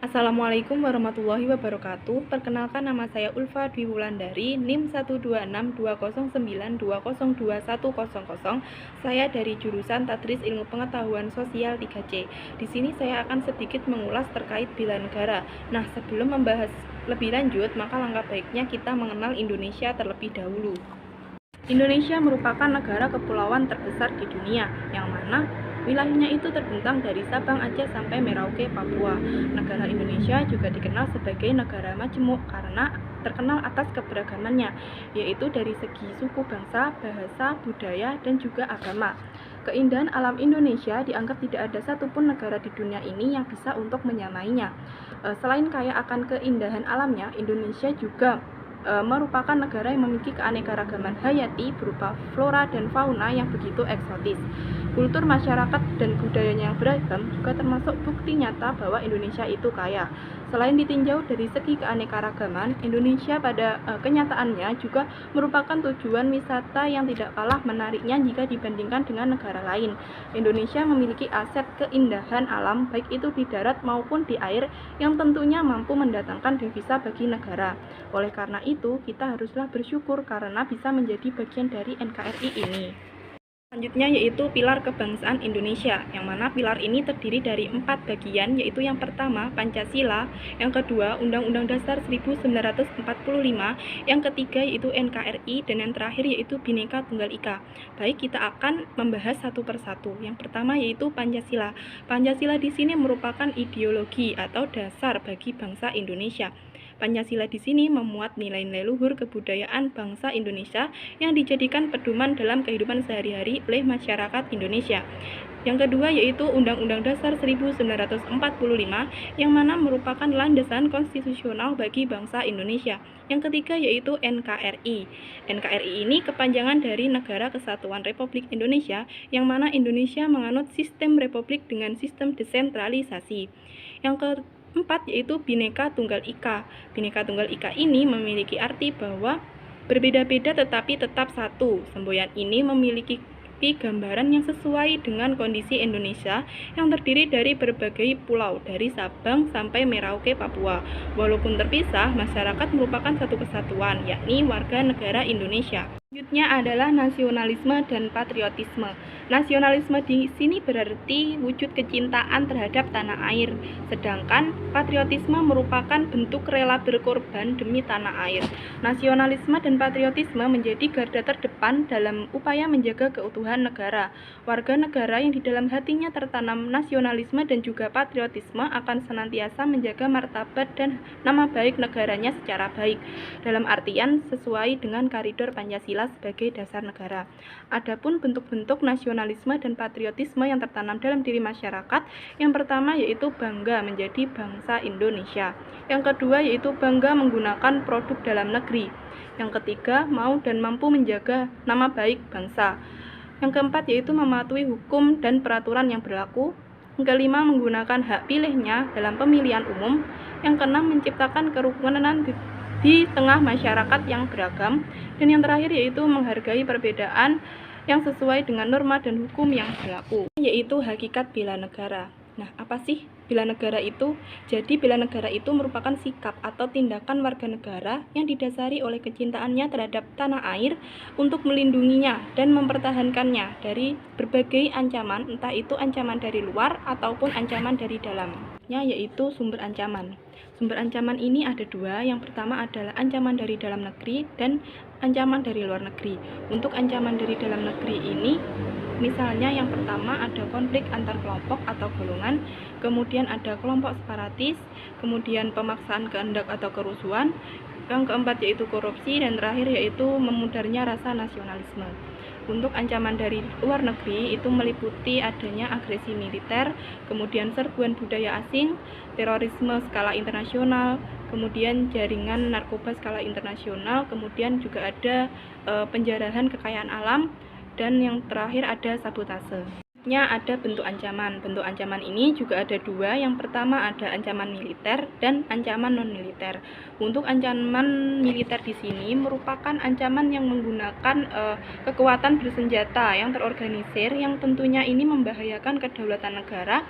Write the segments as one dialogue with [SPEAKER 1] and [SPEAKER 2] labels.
[SPEAKER 1] Assalamualaikum warahmatullahi wabarakatuh. Perkenalkan, nama saya Ulfa Dwi Wulandari, NIM 1262009202100. Saya dari jurusan Tadris Ilmu Pengetahuan Sosial 3C. Di sini saya akan sedikit mengulas terkait bela negara. Nah, sebelum membahas lebih lanjut, maka langkah baiknya kita mengenal Indonesia terlebih dahulu. Indonesia merupakan negara kepulauan terbesar di dunia, yang mana wilayahnya itu terbentang dari Sabang Aceh sampai Merauke, Papua. Negara Indonesia juga dikenal sebagai negara majemuk karena terkenal atas keberagamannya, yaitu dari segi suku bangsa, bahasa, budaya, dan juga agama. Keindahan alam Indonesia dianggap tidak ada satupun negara di dunia ini yang bisa untuk menyamainya. Selain kaya akan keindahan alamnya, Indonesia juga merupakan negara yang memiliki keanekaragaman hayati berupa flora dan fauna yang begitu eksotis. Kultur masyarakat dan budayanya yang beragam juga termasuk bukti nyata bahwa Indonesia itu kaya. Selain ditinjau dari segi keanekaragaman, Indonesia pada kenyataannya juga merupakan tujuan wisata yang tidak kalah menariknya jika dibandingkan dengan negara lain. Indonesia memiliki aset keindahan alam baik itu di darat maupun di air yang tentunya mampu mendatangkan devisa bagi negara. Oleh karena itu, kita haruslah bersyukur karena bisa menjadi bagian dari NKRI ini. Selanjutnya yaitu pilar kebangsaan Indonesia, yang mana pilar ini terdiri dari 4 bagian, yaitu yang pertama Pancasila, yang kedua Undang-Undang Dasar 1945, yang ketiga yaitu NKRI, dan yang terakhir yaitu Bhinneka Tunggal Ika. Baik, kita akan membahas satu persatu. Yang pertama yaitu Pancasila. Pancasila di sini merupakan ideologi atau dasar bagi bangsa Indonesia. Pancasila di sini memuat nilai-nilai luhur kebudayaan bangsa Indonesia yang dijadikan pedoman dalam kehidupan sehari-hari oleh masyarakat Indonesia. Yang kedua yaitu Undang-Undang Dasar 1945 yang mana merupakan landasan konstitusional bagi bangsa Indonesia. Yang ketiga yaitu NKRI. NKRI ini kepanjangan dari Negara Kesatuan Republik Indonesia, yang mana Indonesia menganut sistem republik dengan sistem desentralisasi. Yang keempat yaitu Bhinneka Tunggal Ika. Bhinneka Tunggal Ika ini memiliki arti bahwa berbeda-beda tetapi tetap satu. Semboyan ini memiliki gambaran yang sesuai dengan kondisi Indonesia yang terdiri dari berbagai pulau dari Sabang sampai Merauke, Papua. Walaupun terpisah, masyarakat merupakan satu kesatuan, yakni warga negara Indonesia. Selanjutnya adalah nasionalisme dan patriotisme. Nasionalisme di sini berarti wujud kecintaan terhadap tanah air, sedangkan patriotisme merupakan bentuk rela berkorban demi tanah air. Nasionalisme dan patriotisme menjadi garda terdepan dalam upaya menjaga keutuhan negara. Warga negara yang di dalam hatinya tertanam nasionalisme dan juga patriotisme akan senantiasa menjaga martabat dan nama baik negaranya secara baik, dalam artian sesuai dengan koridor Pancasila sebagai dasar negara. Adapun bentuk-bentuk nasionalisme dan patriotisme yang tertanam dalam diri masyarakat, yang pertama yaitu bangga menjadi bangsa Indonesia. Yang kedua yaitu bangga menggunakan produk dalam negeri. Yang ketiga, mau dan mampu menjaga nama baik bangsa. Yang keempat yaitu mematuhi hukum dan peraturan yang berlaku. Yang kelima, menggunakan hak pilihnya dalam pemilihan umum. Yang keenam, menciptakan kerukunan di tengah masyarakat yang beragam. Dan yang terakhir yaitu menghargai perbedaan yang sesuai dengan norma dan hukum yang berlaku, yaitu hakikat bela negara. Nah, apa sih bela negara itu? Jadi, bela negara itu merupakan sikap atau tindakan warga negara yang didasari oleh kecintaannya terhadap tanah air untuk melindunginya dan mempertahankannya dari berbagai ancaman, entah itu ancaman dari luar ataupun ancaman dari dalamnya, yaitu sumber ancaman. Sumber ancaman ini ada dua. Yang pertama adalah ancaman dari dalam negeri dan ancaman dari luar negeri. Untuk ancaman dari dalam negeri ini, misalnya yang pertama ada konflik antar kelompok atau golongan, kemudian ada kelompok separatis, kemudian pemaksaan kehendak atau kerusuhan, yang keempat yaitu korupsi, dan terakhir yaitu memudarnya rasa nasionalisme. Untuk ancaman dari luar negeri itu meliputi adanya agresi militer, kemudian serbuan budaya asing, terorisme skala internasional, kemudian jaringan narkoba skala internasional, kemudian juga ada penjarahan kekayaan alam, dan yang terakhir ada sabotase. Ada bentuk ancaman. Bentuk ancaman ini juga ada dua. Yang pertama ada ancaman militer dan ancaman non-militer. Untuk ancaman militer di sini merupakan ancaman yang menggunakan kekuatan bersenjata yang terorganisir, yang tentunya ini membahayakan kedaulatan negara,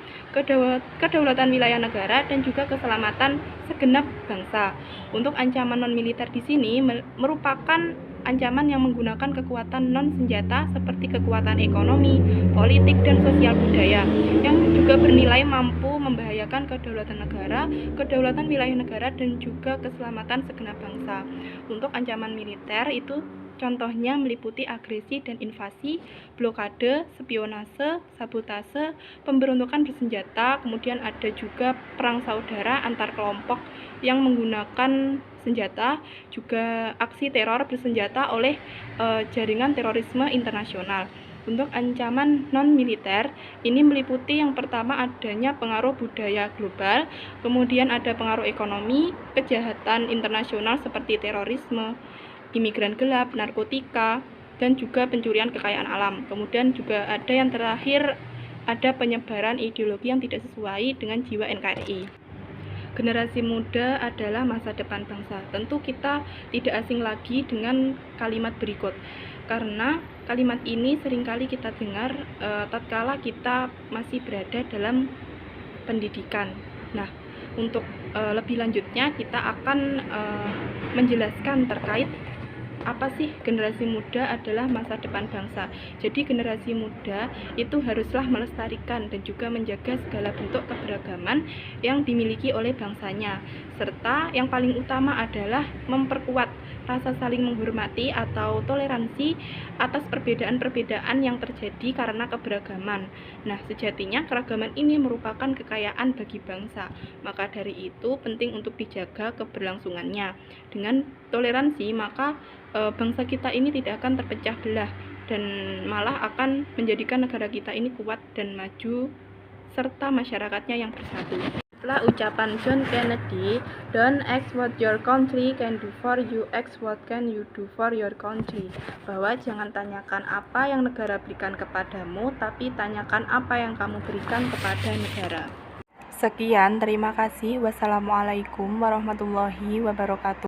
[SPEAKER 1] kedaulatan wilayah negara, dan juga keselamatan segenap bangsa. Untuk ancaman non-militer di sini merupakan ancaman yang menggunakan kekuatan non-senjata seperti kekuatan ekonomi, politik, dan sosial budaya yang juga bernilai mampu membahayakan kedaulatan negara, kedaulatan wilayah negara, dan juga keselamatan segenap bangsa. Untuk ancaman militer itu contohnya meliputi agresi dan invasi, blokade, spionase, sabotase, pemberontakan bersenjata, kemudian ada juga perang saudara antar kelompok yang menggunakan senjata, juga aksi teror bersenjata oleh jaringan terorisme internasional. Untuk ancaman non-militer, ini meliputi yang pertama adanya pengaruh budaya global, kemudian ada pengaruh ekonomi, kejahatan internasional seperti terorisme, imigran gelap, narkotika, dan juga pencurian kekayaan alam. Kemudian juga ada yang terakhir, ada penyebaran ideologi yang tidak sesuai dengan jiwa NKRI. Generasi muda adalah masa depan bangsa. Tentu kita tidak asing lagi dengan kalimat berikut, karena kalimat ini seringkali kita dengar tatkala kita masih berada dalam pendidikan. Nah, untuk lebih lanjutnya kita akan menjelaskan terkait apa sih generasi muda adalah masa depan bangsa. Jadi generasi muda itu haruslah melestarikan dan juga menjaga segala bentuk keberagaman yang dimiliki oleh bangsanya, serta yang paling utama adalah memperkuat rasa saling menghormati atau toleransi atas perbedaan-perbedaan yang terjadi karena keberagaman. Nah, sejatinya keragaman ini merupakan kekayaan bagi bangsa. Maka dari itu penting untuk dijaga keberlangsungannya. Dengan toleransi, maka bangsa kita ini tidak akan terpecah belah dan malah akan menjadikan negara kita ini kuat dan maju serta masyarakatnya yang bersatu. Setelah ucapan John Kennedy, "Don't ask what your country can do for you, ask what can you do for your country," bahwa jangan tanyakan apa yang negara berikan kepadamu, tapi tanyakan apa yang kamu berikan kepada negara. Sekian, terima kasih. Wassalamualaikum warahmatullahi wabarakatuh.